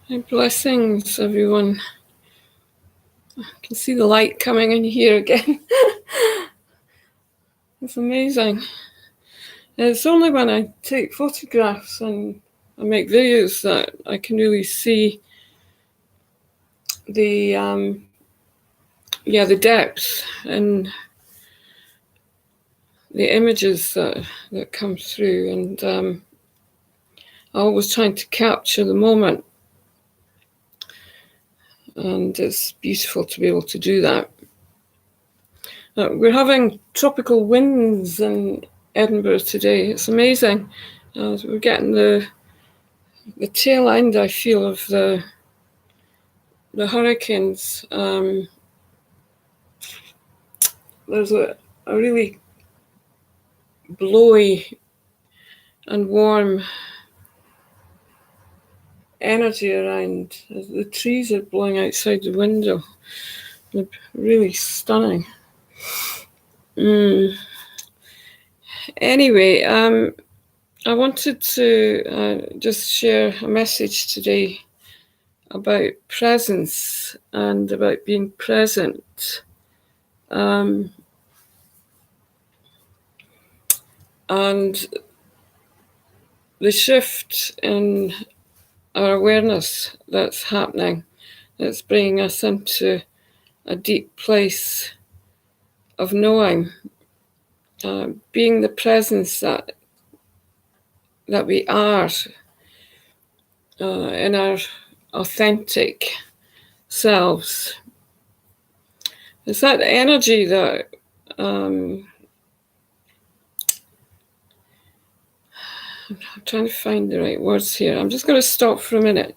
My blessings, everyone. I can see the light coming in here again. It's amazing. It's only when I take photographs and I make videos that I can really see the depth and the images that come through, and I'm always trying to capture the moment, and it's beautiful to be able to do that. We're having tropical winds in Edinburgh today. It's amazing. We're getting the tail end, I feel, of the hurricanes. There's a really blowy and warm energy around. The trees are blowing outside the window. They're really stunning. Anyway, I wanted to just share a message today about presence and about being present. And the shift in our awareness that's happening, that's bringing us into a deep place of knowing, being the presence that we are in our authentic selves. It's that energy that I'm trying to find the right words here. I'm just going to stop for a minute.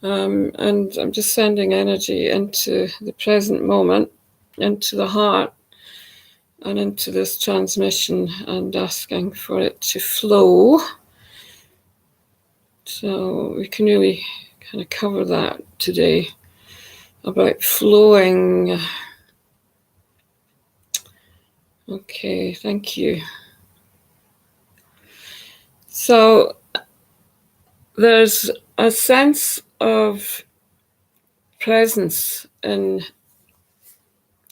And I'm just sending energy into the present moment, into the heart, and into this transmission, and asking for it to flow. So we can really kind of cover that today, about flowing. Okay, thank you. So there's a sense of presence in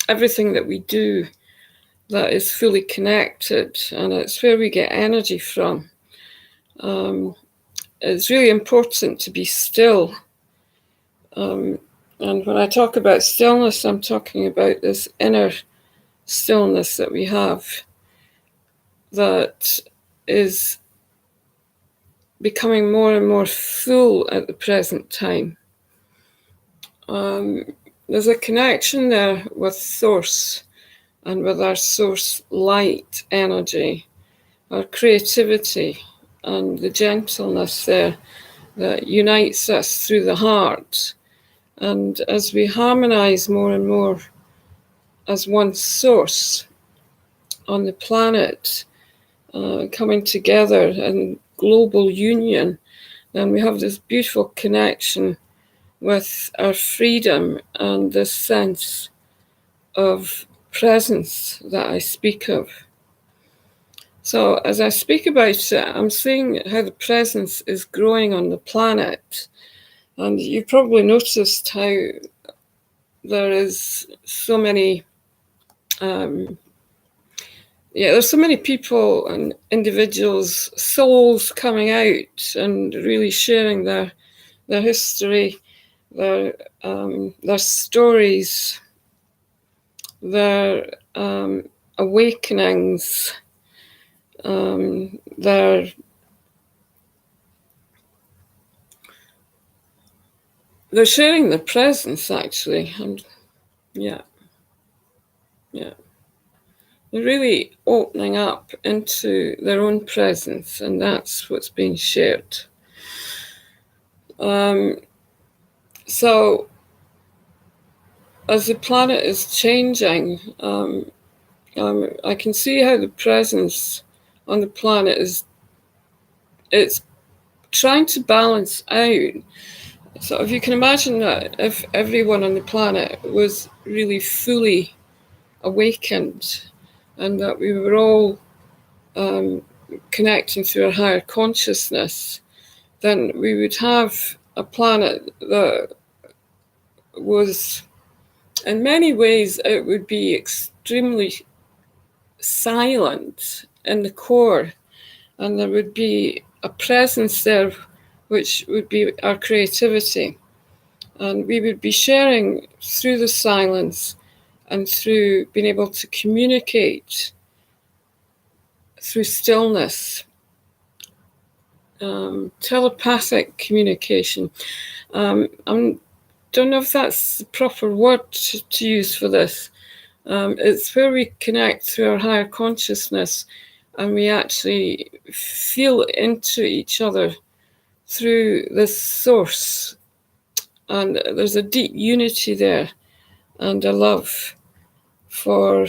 everything that we do that is fully connected, and it's where we get energy from. It's really important to be still. And when I talk about stillness, I'm talking about this inner stillness that we have that is becoming more and more full at the present time. There's a connection there with Source and with our Source light energy, our creativity, and the gentleness there that unites us through the heart. And as we harmonize more and more as one source on the planet, coming together in global union, then we have this beautiful connection with our freedom and this sense of presence that I speak of. So as I speak about it, I'm seeing how the presence is growing on the planet. And you probably noticed how there is so many, there's so many people and individuals, souls coming out and really sharing their history, their stories, their awakenings, they're sharing the presence, actually. And they're really opening up into their own presence, and that's what's being shared. So as the planet is changing, I can see how the presence on the planet it's trying to balance out. So if you can imagine that if everyone on the planet was really fully awakened, and that we were all connecting through a higher consciousness, then we would have a planet that was, in many ways, it would be extremely silent in the core, and there would be a presence there which would be our creativity. And we would be sharing through the silence and through being able to communicate through stillness, telepathic communication. I don't know if that's the proper word to use for this. It's where we connect through our higher consciousness and we actually feel into each other through this source. And there's a deep unity there and a love for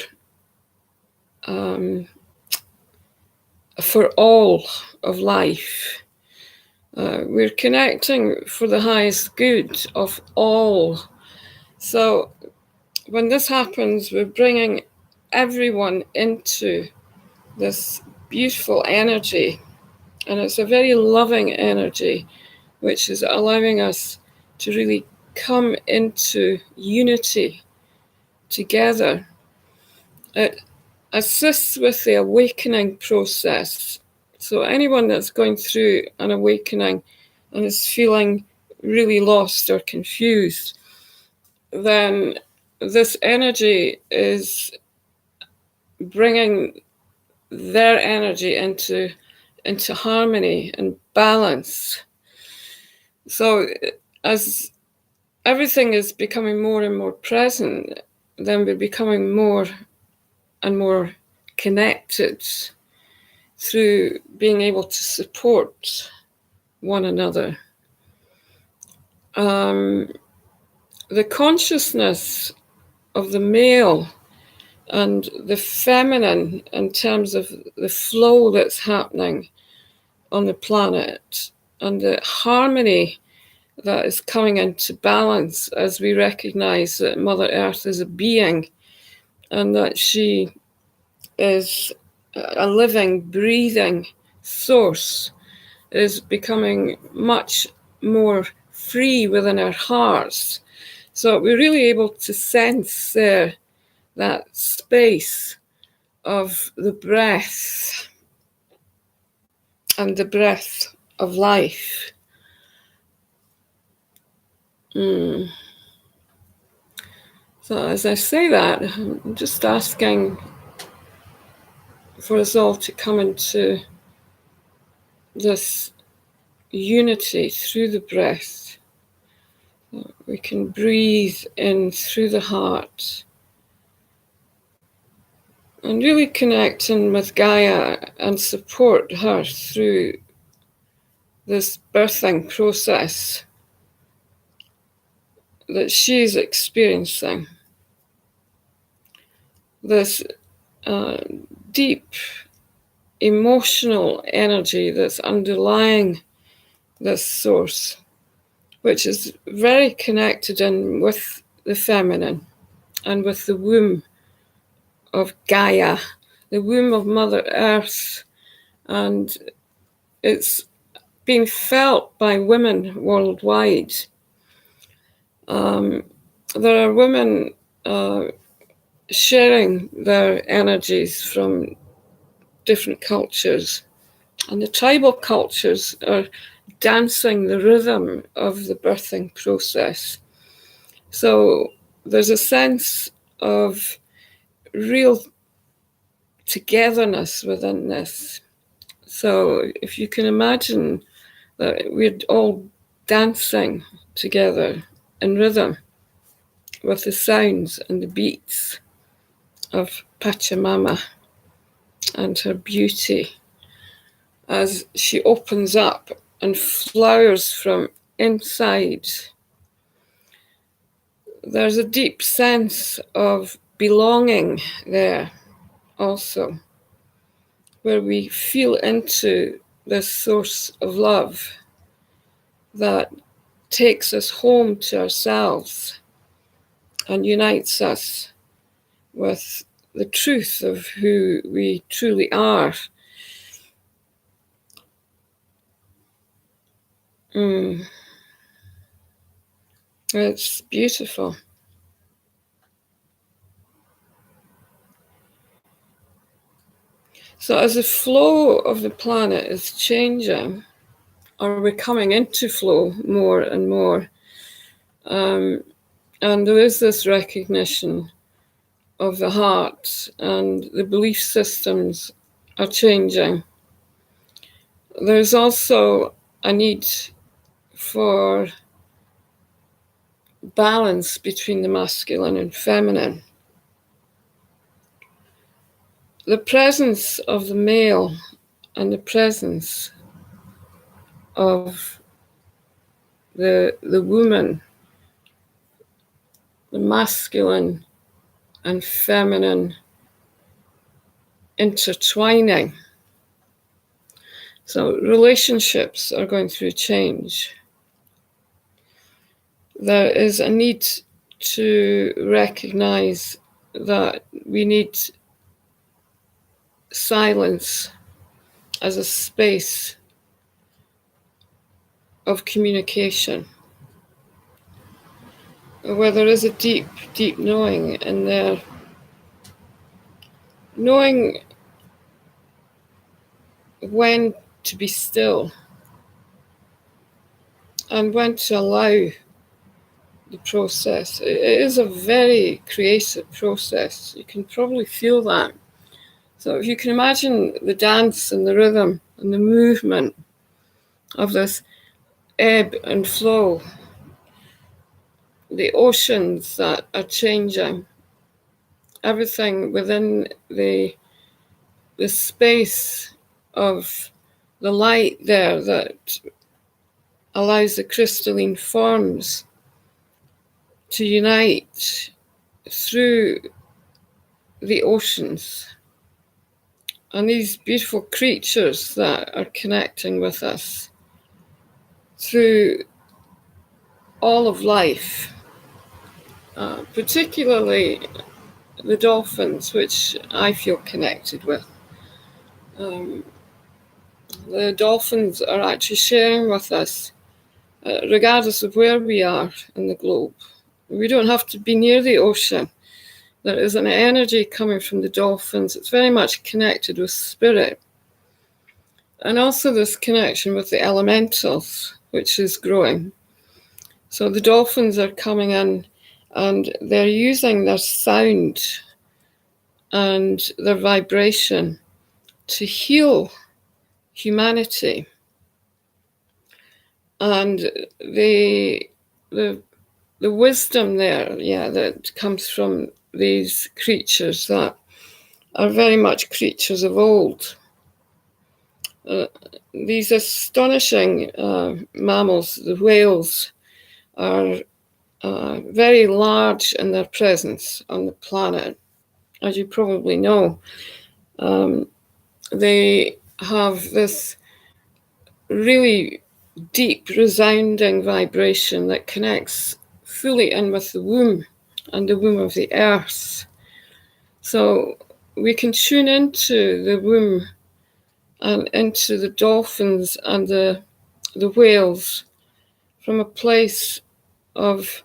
all of life. We're connecting for the highest good of all. So when this happens, we're bringing everyone into this beautiful energy, and it's a very loving energy, which is allowing us to really come into unity together. It assists with the awakening process. So anyone that's going through an awakening and is feeling really lost or confused, then this energy is bringing their energy into harmony and balance. So as everything is becoming more and more present, then we're becoming more and more connected through being able to support one another. The consciousness of the male and the feminine in terms of the flow that's happening on the planet and the harmony that is coming into balance as we recognize that Mother Earth is a being and that she is a living, breathing source, is becoming much more free within our hearts. So we're really able to sense there that space of the breath and the breath of life. So as I say that, I'm just asking for us all to come into this unity through the breath. We can breathe in through the heart and really connecting with Gaia and support her through this birthing process that she's experiencing. This deep emotional energy that's underlying this source, which is very connected in with the feminine and with the womb of Gaia, the womb of Mother Earth, and it's being felt by women worldwide. There are women sharing their energies from different cultures, and the tribal cultures are dancing the rhythm of the birthing process. So there's a sense of real togetherness within this. So if you can imagine that we're all dancing together in rhythm with the sounds and the beats of Pachamama and her beauty as she opens up and flowers from inside. There's a deep sense of belonging there also, where we feel into this source of love that takes us home to ourselves and unites us with the truth of who we truly are. It's beautiful. So as the flow of the planet is changing, or we're coming into flow more and more, and there is this recognition of the heart, and the belief systems are changing. There's also a need for balance between the masculine and feminine. The presence of the male and the presence of the woman, the masculine and feminine intertwining. So relationships are going through change. There is a need to recognize that we need silence as a space of communication, where there is a deep, deep knowing in there. Knowing when to be still and when to allow the process. It is a very creative process. You can probably feel that. So if you can imagine the dance and the rhythm and the movement of this ebb and flow, the oceans that are changing, everything within the space of the light there that allows the crystalline forms to unite through the oceans, and these beautiful creatures that are connecting with us through all of life, particularly the dolphins, which I feel connected with. The dolphins are actually sharing with us, regardless of where we are in the globe. We don't have to be near the ocean. There is an energy coming from the dolphins. It's very much connected with spirit. And also this connection with the elementals, which is growing. So the dolphins are coming in and they're using their sound and their vibration to heal humanity. And the wisdom there, that comes from these creatures that are very much creatures of old. These astonishing mammals, the whales, are very large in their presence on the planet. As you probably know, they have this really deep, resounding vibration that connects fully in with the womb and the womb of the earth. So we can tune into the womb and into the dolphins and the whales from a place of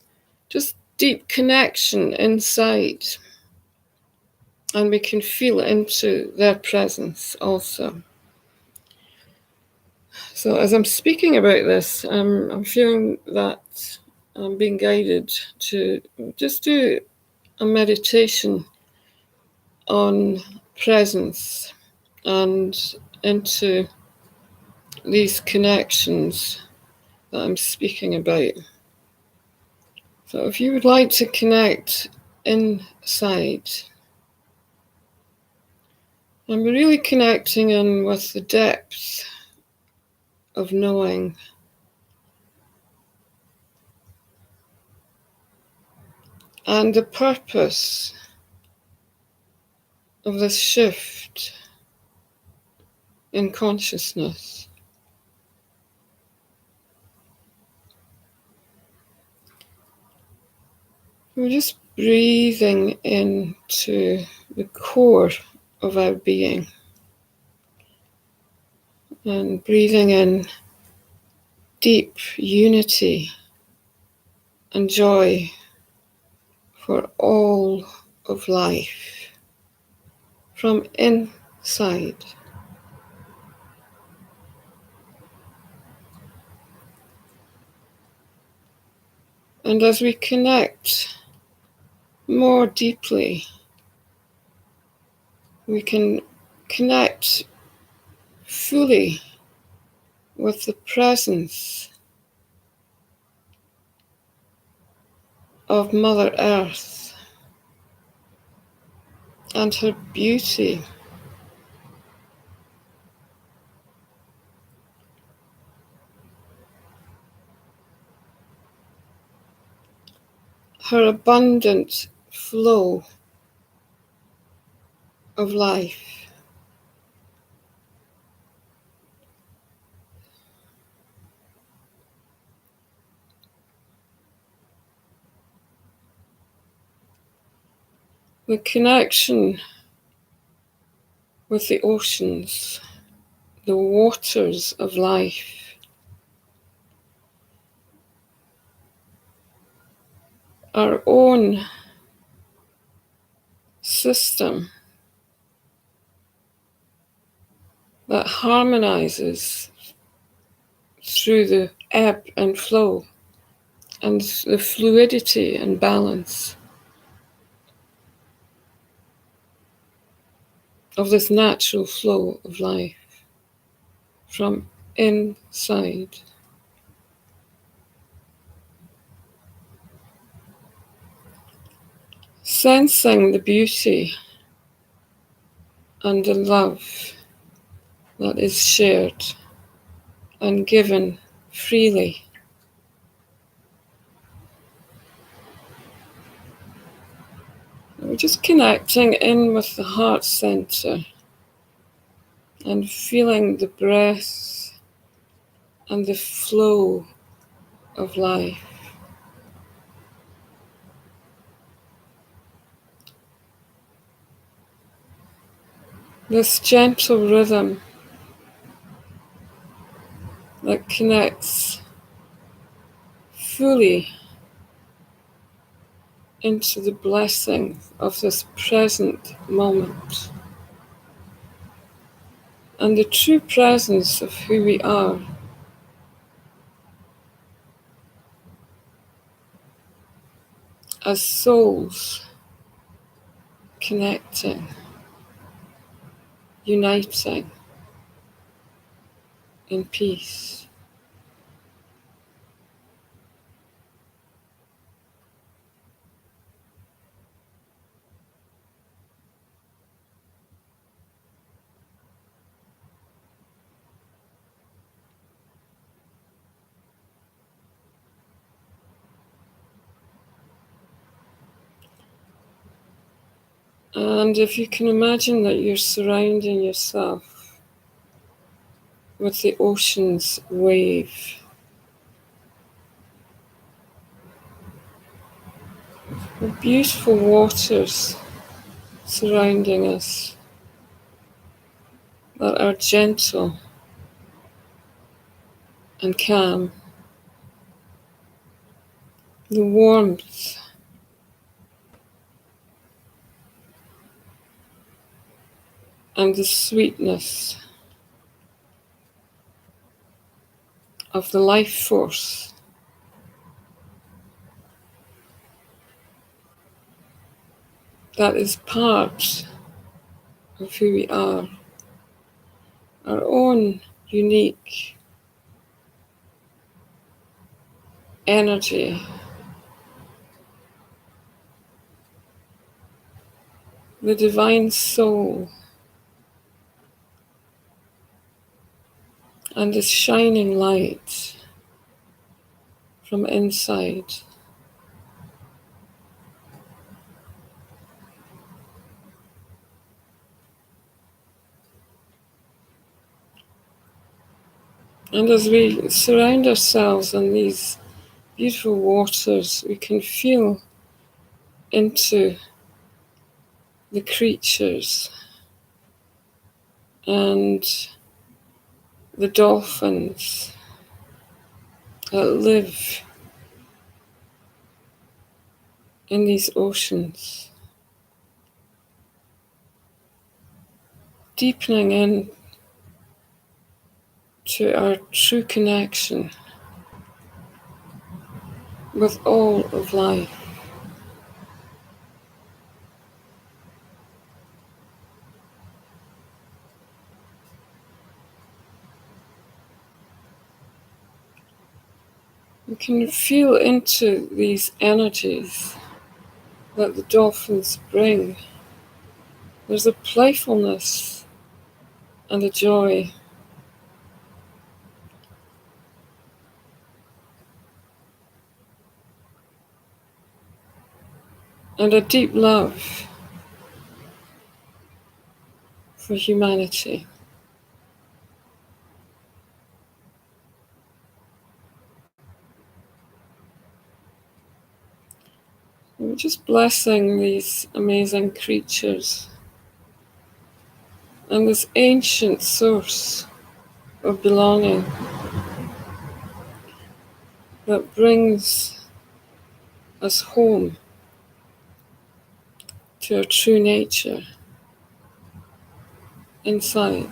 just deep connection inside. And we can feel into their presence also. So as I'm speaking about this, I'm feeling that I'm being guided to just do a meditation on presence and into these connections that I'm speaking about. So if you would like to connect inside, I'm really connecting in with the depth of knowing. And the purpose of this shift in consciousness. We're just breathing into the core of our being and breathing in deep unity and joy for all of life from inside. And as we connect more deeply, we can connect fully with the presence of Mother Earth and her beauty, her abundant flow of life. The connection with the oceans, the waters of life, our own system that harmonizes through the ebb and flow and the fluidity and balance of this natural flow of life from inside. Sensing the beauty and the love that is shared and given freely. We're just connecting in with the heart center and feeling the breath and the flow of life. This gentle rhythm that connects fully into the blessing of this present moment and the true presence of who we are as souls connecting, uniting in peace. And if you can imagine that you're surrounding yourself with the ocean's wave, the beautiful waters surrounding us that are gentle and calm, the warmth and the sweetness of the life force that is part of who we are, our own unique energy, the divine soul, and this shining light from inside. And as we surround ourselves in these beautiful waters, we can feel into the creatures and the dolphins that live in these oceans, deepening in to our true connection with all of life. We can feel into these energies that the dolphins bring. There's a playfulness and a joy, and a deep love for humanity. We're just blessing these amazing creatures and this ancient source of belonging that brings us home to our true nature inside.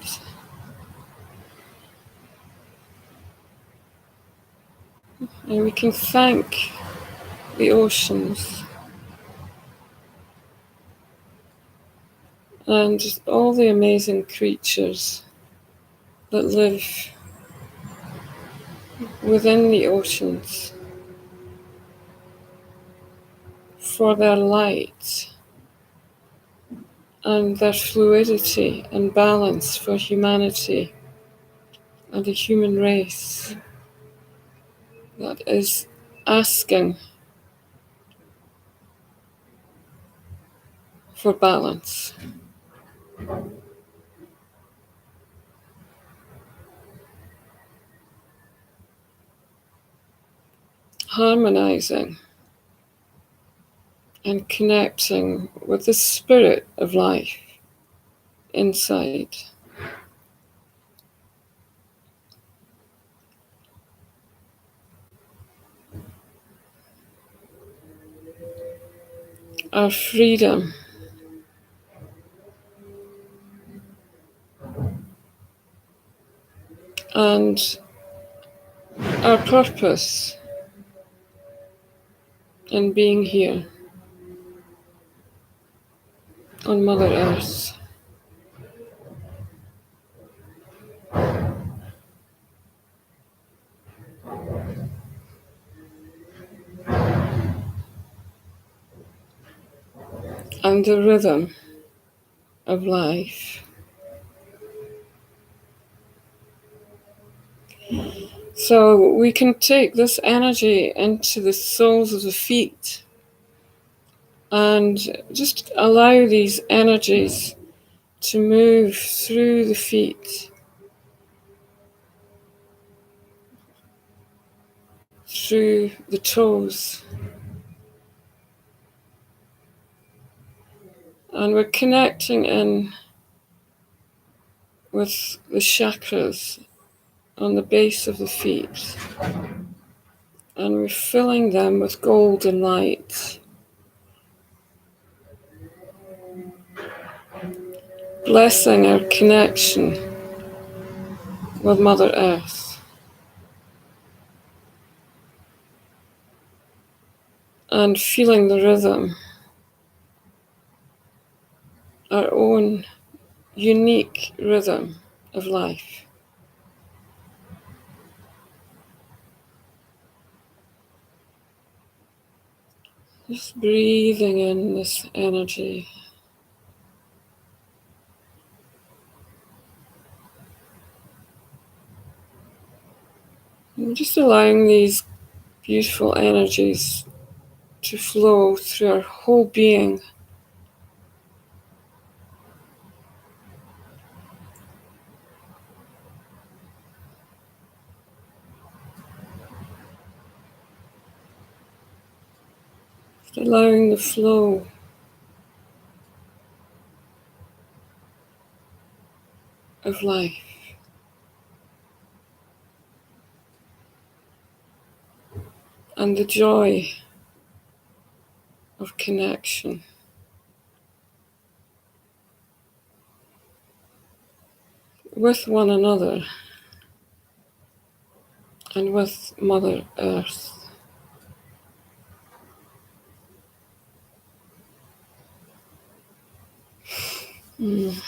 And we can thank the oceans and all the amazing creatures that live within the oceans for their light and their fluidity and balance for humanity and the human race that is asking for balance. Harmonizing and connecting with the spirit of life inside. Our freedom and our purpose in being here on Mother Earth. And the rhythm of life. So we can take this energy into the soles of the feet and just allow these energies to move through the feet, through the toes. And we're connecting in with the chakras on the base of the feet. And we're filling them with golden light, blessing our connection with Mother Earth, and feeling the rhythm, our own unique rhythm of life. Just breathing in this energy. And just allowing these beautiful energies to flow through our whole being. Just allowing the flow of life. And the joy of of connection. With one another and with Mother Earth. Mm.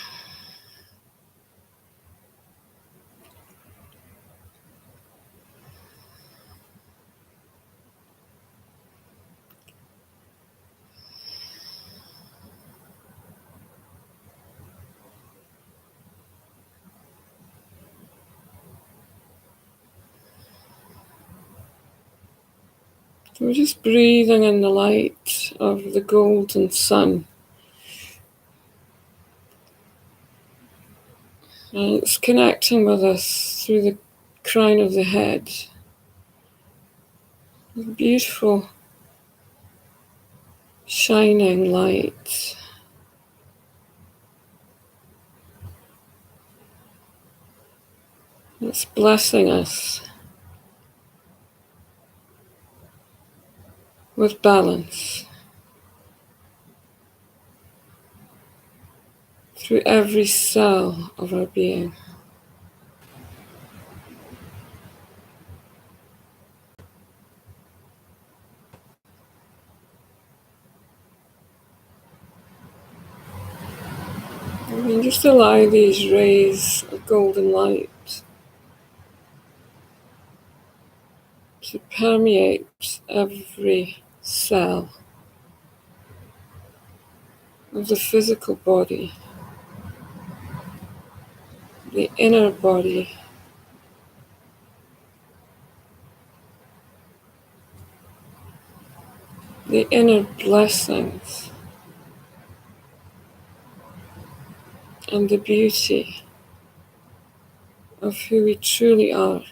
So we're just breathing in the light of the golden sun. And it's connecting with us through the crown of the head. Beautiful, shining light. It's blessing us with balance through every cell of our being. And just allow these rays of golden light to permeate every cell of the physical body, the inner body, the inner blessings, and the beauty of who we truly are.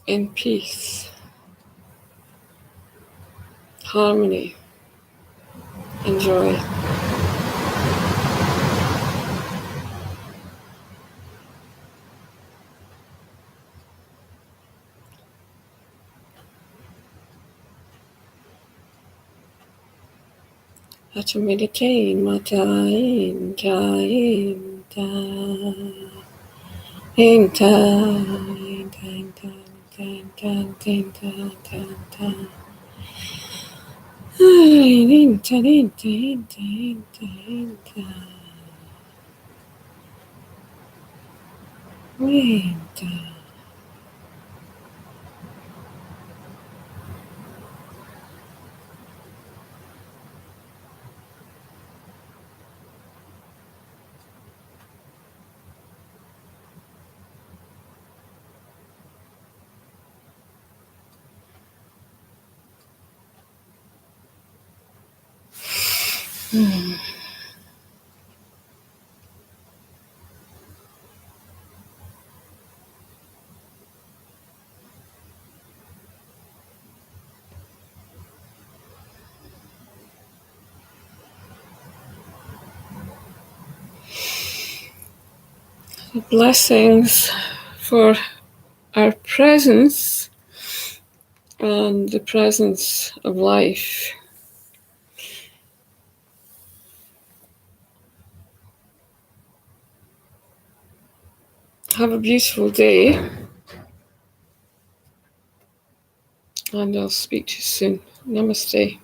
In peace, harmony, and joy. Hachumeditain matain tain ta in ta in ta in ta in ta in ta in ta in ta in ta in ta in ta in ta. Blessings for our presence and the presence of life. Have a beautiful day, and I'll speak to you soon. Namaste.